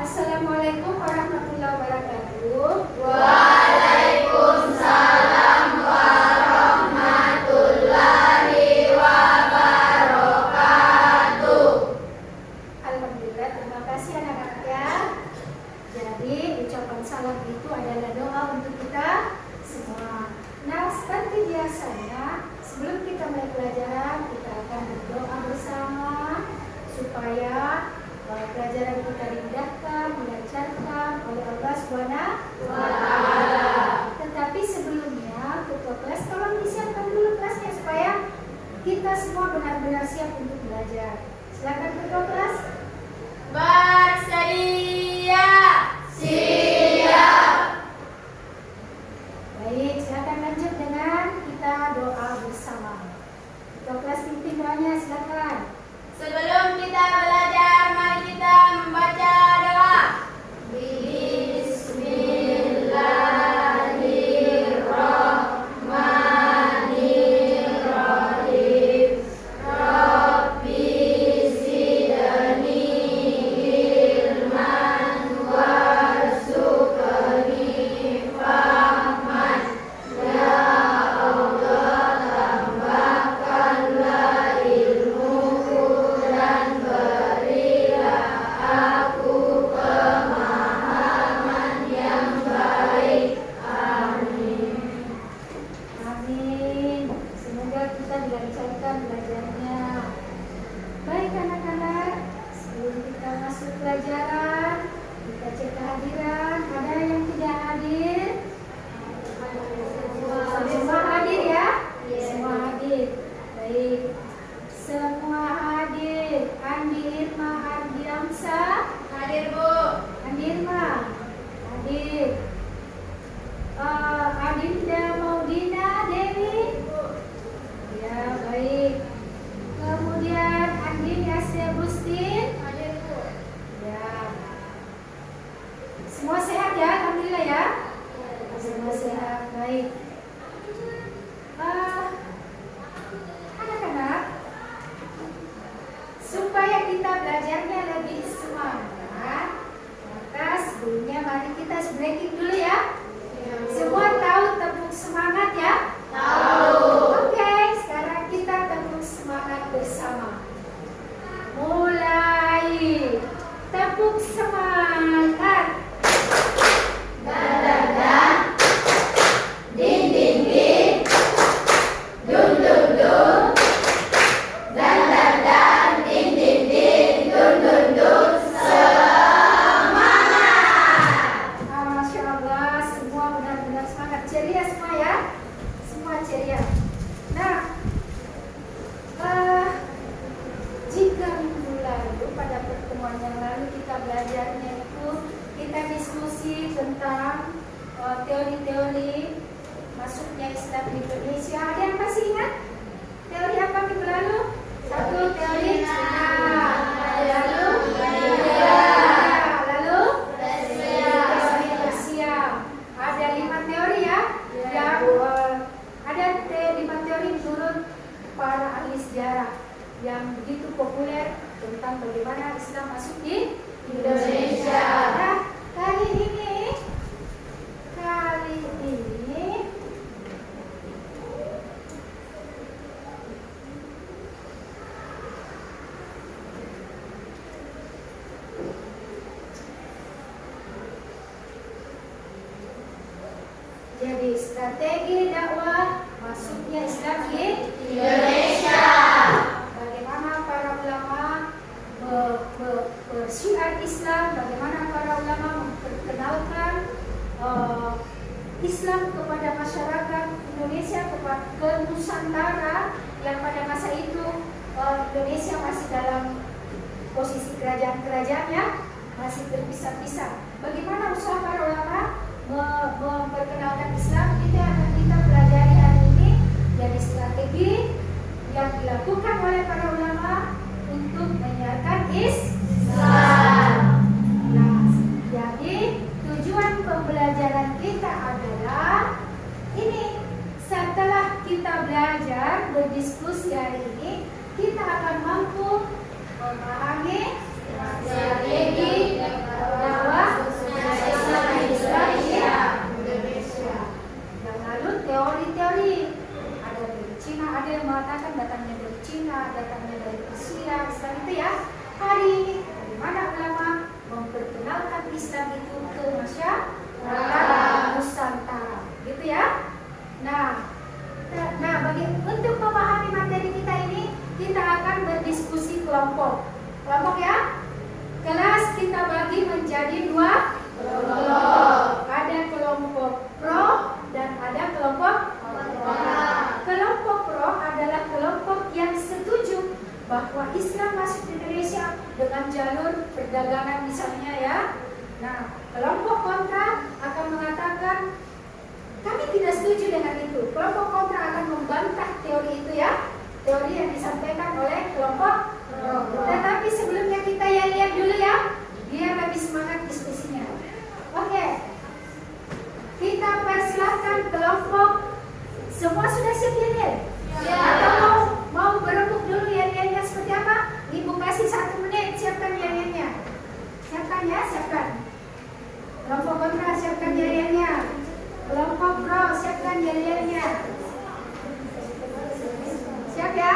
Assalamualaikum warahmatullahi wabarakatuh. Waalaikumsalam warahmatullahi wabarakatuh. Alhamdulillah, terima kasih anak-anak ya. Jadi ucapan salam itu adalah doa untuk kita semua. Nah, seperti biasanya sebelum kita mulai pelajaran, kita akan berdoa bersama supaya pelajaran kita dimudahkan, dilancarkan oleh Allah SWT. Tetapi sebelumnya, ketua kelas tolong disiapkan dulu kelasnya supaya kita semua benar-benar siap untuk belajar. Silakan ketua kelas. Bersedia. Siap. Baik, silakan lanjut dengan kita doa bersama. Ketua kelas pimpin doanya, silakan. Sebelum kita belajar, mari kita membaca doa. Bismillahirrahmanirrahim. Rabbi zidni ilman warzuqni fahman. Ya Allah, tambahkanlah ilmuku dan berilah aku pemahaman yang baik. Amin. Amin. Semoga kita dilancarkan belajarnya. Baik anak-anak, sebelum kita masuk pelajaran, kita cek kehadiran. Ada yang tidak hadir? Semua hadir ya? Semua hadir. Baik. Semua hadir. Andi Irma Ardiamsa. Hadir, Bu. Andi Irma. Hadir. Adinda Maudina Dewi. Ya, baik. Kemudian Andin Yasya Bustin. Hadir, Bu. Ya. Semua sehat ya? Alhamdulillah ya. Semua sehat. Baik. Anak-anak, supaya kita belajarnya lebih semangat, maka sebelumnya mari kita breaking dulu ya. Semua tahu tepuk semangat ya? Tahu. Oke, sekarang kita tepuk semangat bersama. Mulai. Tepuk semangat. Dan dan dan. Din din din. Dun dun dun. Dan dan dan. Din din din. Dun dun dun. Semangat. Masya Allah, semua benar-benar semangat. Ceria semua ya. Semua ceria. Nah, jika minggu lalu pada pertemuan yang lalu kita belajarnya itu kita diskusi tentang teori-teori masuknya Islam di Indonesia. Ada yang masih ingat? Teori apa minggu lalu? Satu teori Cina, lalu lalu Persia. Ada 5 teori ya. Yang ada 5 teori menurut para ahli sejarah yang begitu populer tentang bagaimana Islam masuk di Indonesia. Nah, kali ini jadi strategi dakwah masuknya Islam di Indonesia. Bagaimana para ulama bersyiar Islam, bagaimana para ulama memperkenalkan Islam kepada masyarakat Indonesia, ke Nusantara yang pada masa itu Indonesia masih dalam posisi kerajaan-kerajaannya masih terpisah-pisah. Bagaimana usaha para ulama memperkenalkan Islam, itu yang akan kita pelajari hari ini. Jadi strategi yang dilakukan oleh para ulama untuk menyiarkan Islam. Nah, jadi tujuan pembelajaran kita adalah ini. Setelah kita belajar berdiskusi hari ini, kita akan mampu memahami strategi dakwah perdagangan misalnya ya. Nah, kelompok kontra akan mengatakan kami tidak setuju dengan itu. Kelompok kontra akan membantah teori itu ya, teori yang disampaikan oleh kelompok pro. Tetapi sebelumnya kita ya lihat dulu ya, biar lebih semangat diskusinya. Oke, kita persilahkan kelompok. Semua sudah siap ya? Ya. Atau mau berembuk dulu ya seperti apa? Ibu kasih 1 menit, siapkan ya. Siapkan ya, siapkan. Kelompok kontra siapkan ya. Kelompok pro siapkan ya. Siap ya?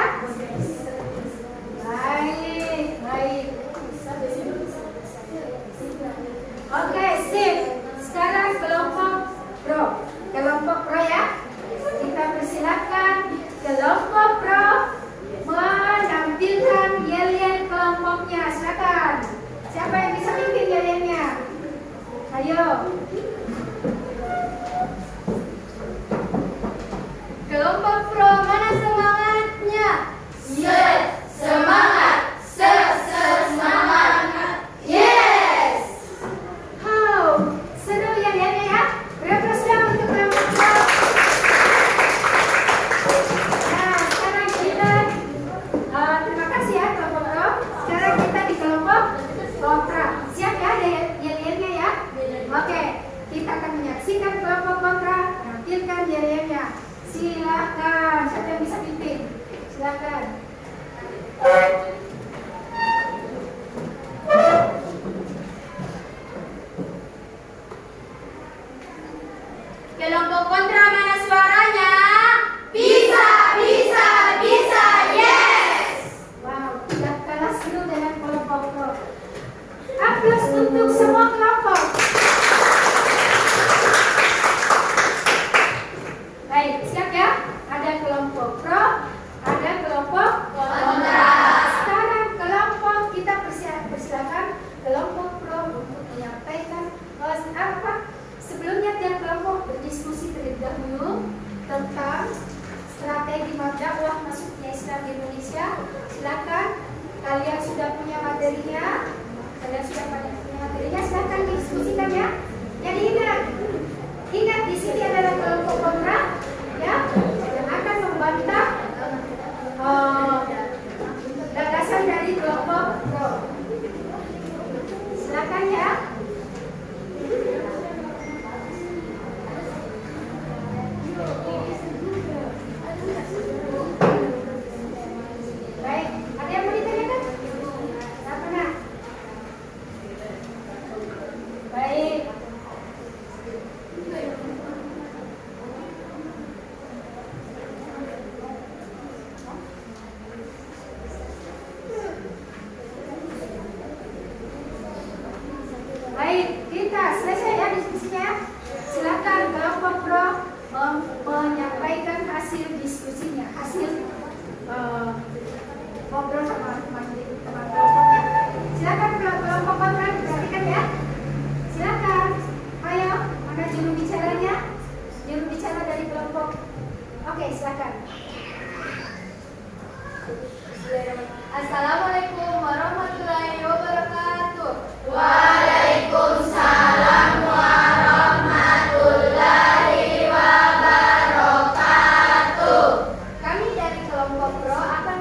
Baik. Oke, sip. Sekarang kelompok pro. Kelompok pro ya. Kita persilakan kelompok pro menampilkan yel-yel kelompoknya. Silakan. Siapa yang bisa pimpin yel-yelnya? Ayo. Kelompok pro, mana semangatnya? Semangat. Yes. How? Seru yel-yelnya ya. Berapa sudah untuk kelompok pro? Nah, sekarang kita terima kasih ya kelompok pro. Sekarang kita di kelompok kontra. Siap ya yel-yelnya ya? Oke, kita akan menyaksikan kelompok kontra menampilkan yel-yelnya. Silakan, siapa yang bisa pimpin? Silakan. Kelompok kontra, mana suaranya? Bisa, yes. Wow, tidak kalah seru dengan kelompok pro. Aplaus untuk semua kelompok. Baik, siap ya? Ada kelompok pro, ada kelompok Kontra. Sekarang kelompok kita persilakan kelompok pro untuk menyampaikan apa? Sebelumnya tiap kelompok berdiskusi terlebih dahulu tentang strategi dakwah masuknya Islam di Indonesia. Silakan, kalian sudah punya materinya. Silakan diskusikan ya. Jadi ingat di sini adalah kelompok kontra ya, yang akan membantah gagasan dari kelompok pro. Silakan ya. Baik, ada yang mau ditanyakan? Apa nak? Baik. Baik, kita selesai ya diskusinya. Silakan kelompok pro menyampaikan hasil diskusinya, hasil ngobrol sama teman kelompoknya. Silakan kelompok kontra diperhatikan ya. Silakan. Ayo, mana juru bicaranya? Juru bicara dari kelompok. Oke, silakan. Assalamualaikum warahmatullahi wabarakatuh. Waalaikumsalam warahmatullahi wabarakatuh. Kami dari kelompok pro akan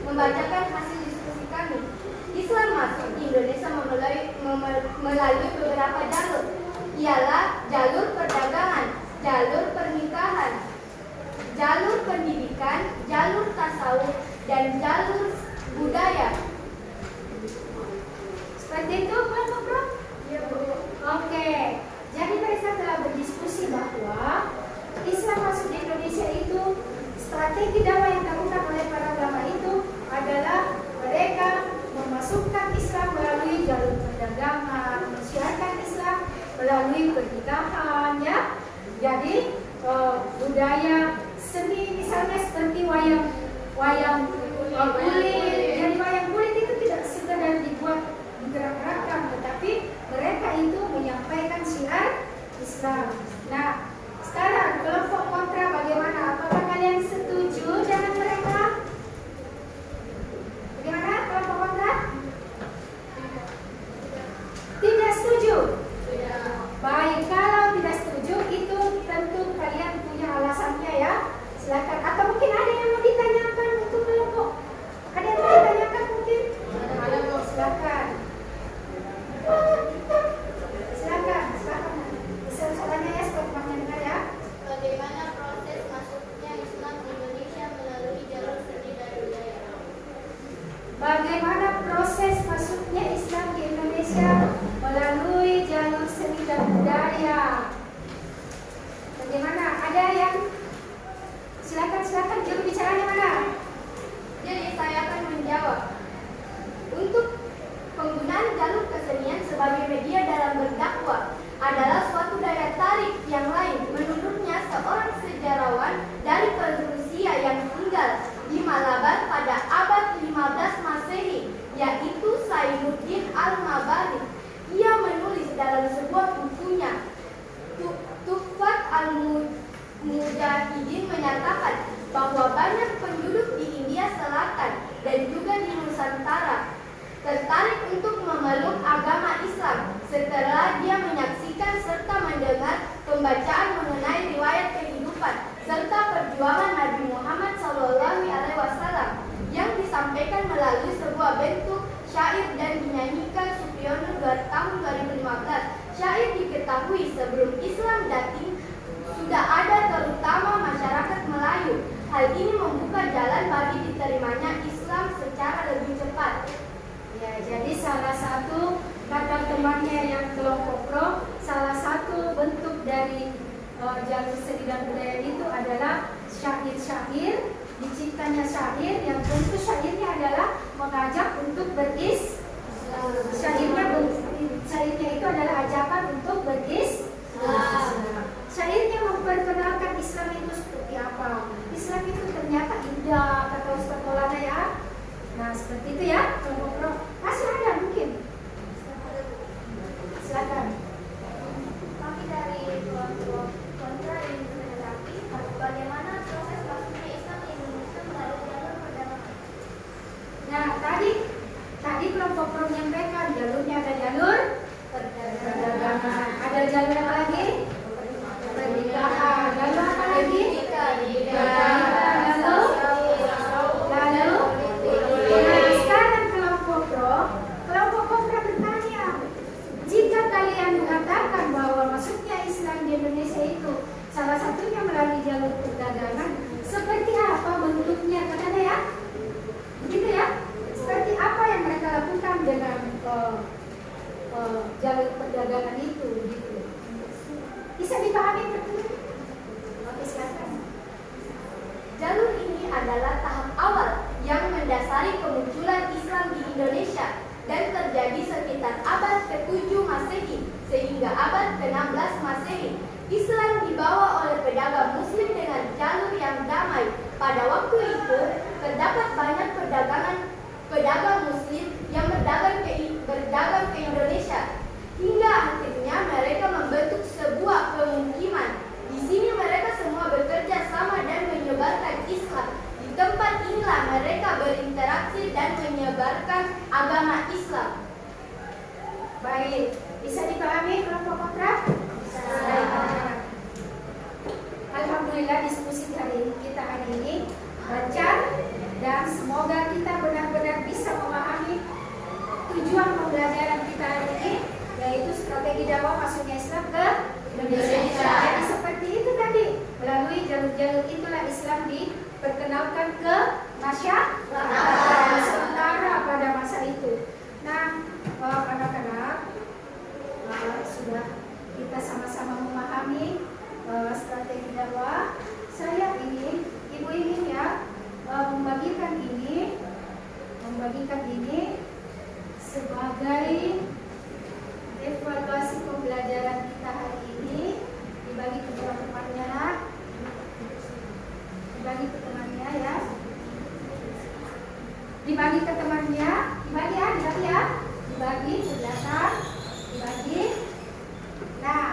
membacakan hasil diskusi kami. Islam masuk di Indonesia melalui beberapa jalur, ialah jalur perdagangan, jalur pernikahan, jalur pendidikan, jalur tasawuf, dan jalur budaya. Seperti itu kelompok pro? Ya, Bu. Oke. Jadi mereka telah berdiskusi bahwa Islam masuk di Indonesia itu, strategi dakwah yang dilakukan oleh para ulama itu adalah mereka memasukkan Islam melalui jalur perdagangan, mensiarkan Islam melalui pernikahan ya. Jadi budaya seni misalnya seperti wayang kulit. Jadi wayang kulit itu tidak sekedar dibuat digerak-gerakkan, tetapi mereka itu menyampaikan syiar Islam. Nah, sekarang kelompok kontra bagaimana? Apakah kalian setuju dengan mereka? Bagaimana kelompok kontra? Indonesia melalui jalur seni dan budaya. Bagaimana? Ada yang silakan juru bicaranya mana? Jadi saya akan menjawab. Untuk penggunaan jalur kesenian sebagai media dalam berdakwah adalah suatu daya tarik yang lain. Menurutnya seorang sejarawan dari Persia yang tinggal di Malabar pada abad 15 Masehi, yaitu Sainuddin Al-Mabari. Ia menulis dalam sebuah bukunya, Tuhfat Al-Mujahidin, menyatakan bahwa banyak penduduk di India Selatan dan juga di Nusantara tertarik untuk memeluk agama Islam setelah dia menyaksikan serta mendengar pembacaan mengenai riwayat kehidupan serta perjuangan Nabi Muhammad SAW yang disampaikan melalui sebuah bentuk syair dan dinyanyikan Supiono tahun 2015. Syair diketahui sebelum Islam dating sudah ada, terutama masyarakat Melayu. Hal ini membuka jalan bagi diterimanya Islam secara lebih cepat. Ya, jadi salah satu kata temannya yang kelompok pro, salah satu bentuk dari jalur seni dan budaya itu adalah syair-syair, diciptanya syair yang tentu syairnya adalah mengajak untuk syairnya itu adalah ajakan untuk syairnya memperkenalkan Islam itu seperti apa. Islam itu ternyata indah, kata Ustaz Maulana ya. Nah, seperti itu ya, kelompok pro. Masih ada mungkin? Silakan. Kami dari kelompok kontra ingin menanggapi bagaimana proses masuknya Islam di Indonesia melalui jalur perdagangan. Nah, tadi kelompok pro menyampaikan jalurnya ada jalur perdagangan. Ada jalur apa lagi? Pernikahan. Jalur apa lagi? Lalu sekarang kelompok kontra bertanya, jika kalian mengatakan bahwa masuknya Islam di Indonesia itu salah satunya melalui jalur perdagangan, seperti apa bentuknya, katanya ya? Begitu ya? Seperti apa yang mereka lakukan dengan jalur perdagangan itu, gitu. Bisa dipahami betul? Oke, silakan. Jalur ini adalah tahap awal yang mendasari kemunculan Islam di Indonesia dan terjadi sekitar abad ke-7 Masehi sehingga abad ke-16 Masehi. Islam dibawa oleh pedagang Muslim dengan jalur yang damai. Pada waktu itu terdapat banyak pedagang Muslim yang berdagang ke Indonesia hingga akhirnya mereka membentuk sebuah pemukiman. Di sini mereka semua bekerja sama dan menyebarkan Islam. Di tempat inilah mereka berinteraksi dan menyebarkan agama Islam. Baik, bisa dipahami kelompok kontra? Bisa. Alhamdulillah diskusi kita hari ini lancar dan semoga kita benar-benar bisa memahami tujuan pembelajaran kita hari ini, yaitu strategi dakwah masuknya Islam ke Indonesia. Jadi seperti itu tadi, melalui jalur-jalur itulah Islam diperkenalkan ke masyarakat Nusantara pada masa itu. Nah, anak-anak, sudah kita sama-sama memahami strategi dakwah. Saya ingin, ibu ingin ya membagikan ini sebagai evaluasi pembelajaran kita hari ini. Dibagi ke teman-temannya ya. Dibagi ke temannya, dibagi ke belakang, dibagi. Nah,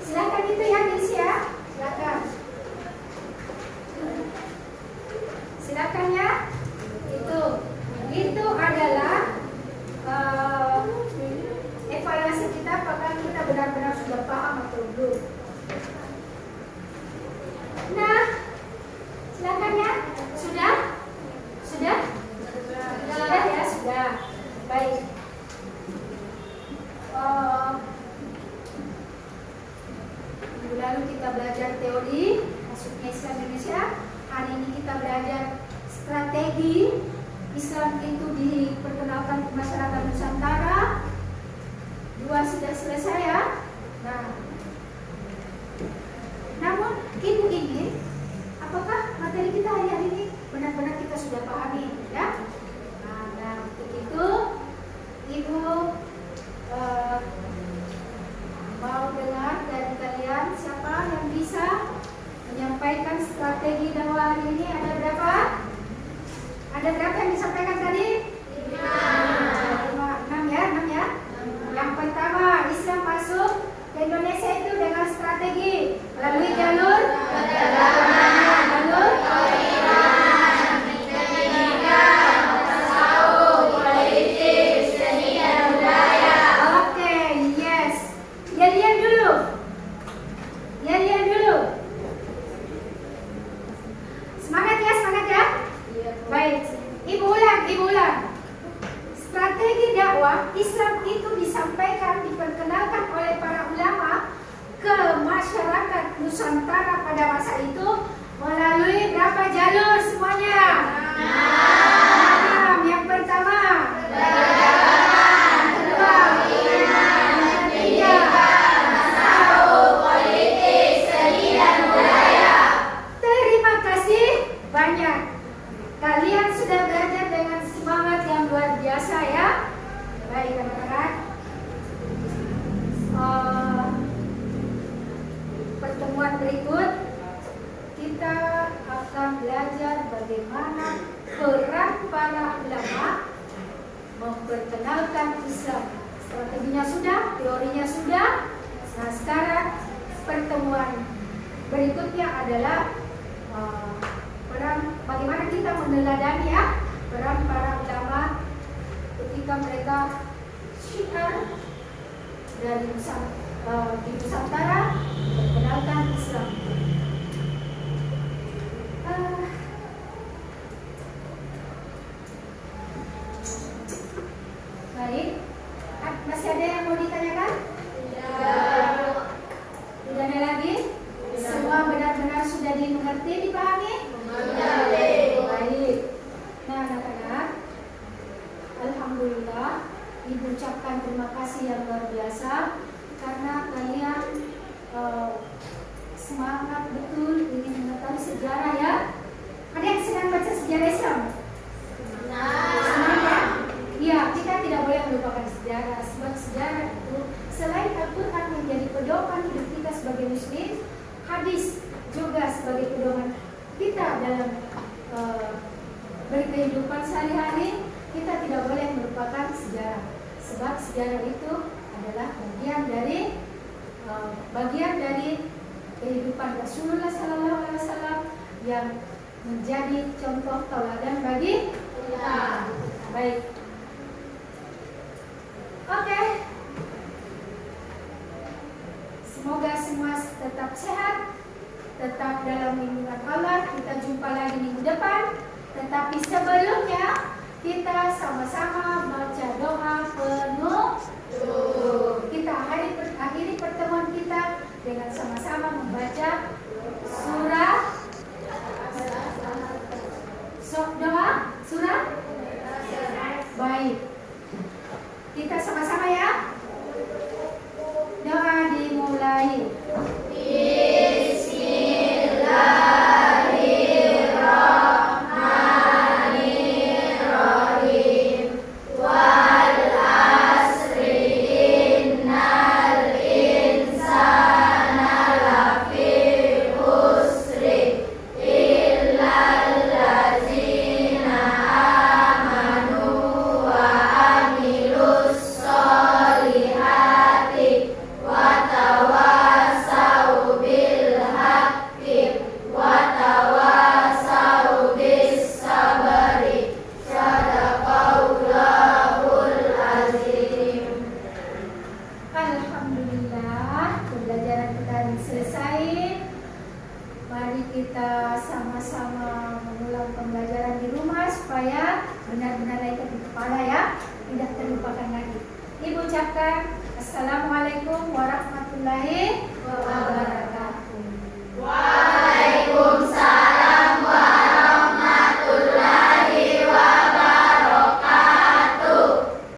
silakan itu ya, diisi ya, silakan ya. Itu adalah evaluasi kita, apakah kita benar-benar sudah paham atau belum. Nah, silakan ya. Sudah ya, sudah. Baik. Minggu lalu kita belajar teori masuknya Islam Indonesia. Hari ini kita belajar strategi Islam itu diperkenalkan ke masyarakat Nusantara. sudah selesai ya. Nah, namun Ibu ingin, apakah materi kita hari ini benar-benar kita sudah pahami ya? Nah, untuk itu Ibu mau dengar dari kalian siapa yang bisa menyampaikan strategi dakwah hari ini. Ada berapa? Ada berapa yang disampaikan tadi? 6 ya, 6 ya. Yang pertama, Islam masuk ke Indonesia itu dengan strategi melalui jalur perdagangan, jalur pendidikan, tasawuf, politik, seni dan budaya. Oke, yes. Lihat dulu. Lihat dulu. Semangat ya. Baik. Ibu ulang. Strategi dakwah Islam itu disampaikan, diperkenalkan oleh para ulama ke masyarakat Nusantara pada masa itu melalui berapa jalur semuanya? 6. Yang pertama, yang kedua, yang ketiga, tasawuf, politik, seni dan budaya. Terima kasih banyak. Kalian sudah belajar dengan semangat yang luar biasa ya. Baik teman-teman. Pertemuan berikut kita akan belajar bagaimana peran para ulama memperkenalkan Islam. Strateginya sudah, teorinya sudah. Nah, sekarang pertemuan berikutnya adalah bagaimana kita meneladani ya peran para ulama ketika mereka syiar dari di Nusantara memperkenalkan Islam. Baik, masih ada yang mau ditanyakan? Tidak ada lagi? Semua benar-benar sudah dimengerti, dipahami? Baik. Nah, anak-anak, alhamdulillah, Ibu ucapkan terima kasih yang luar biasa karena kalian semangat betul ingin mengetahui sejarah ya. Ada yang sedang baca sejarah Islam? Senang ya? Iya, kita tidak boleh melupakan sejarah. Sebab sejarah itu selain Al-Quran menjadi pedoman hidup kita sebagai muslim, hadis juga sebagai pedoman kita dalam berkehidupan sehari-hari. Kita tidak boleh melupakan sejarah, sebab sejarah itu adalah bagian dari kehidupan Rasulullah SAW yang menjadi contoh tauladan bagi kita. Baik, oke. Semoga semua tetap sehat, tetap dalam lindungan Allah. Kita jumpa lagi minggu depan. Tetapi sebelumnya kita sama-sama baca doa penutup. Kita akhiri pertemuan kita dengan sama-sama membaca surah surah. Baik, kita sama-sama ya. Doa dimulai. Assalamualaikum warahmatullahi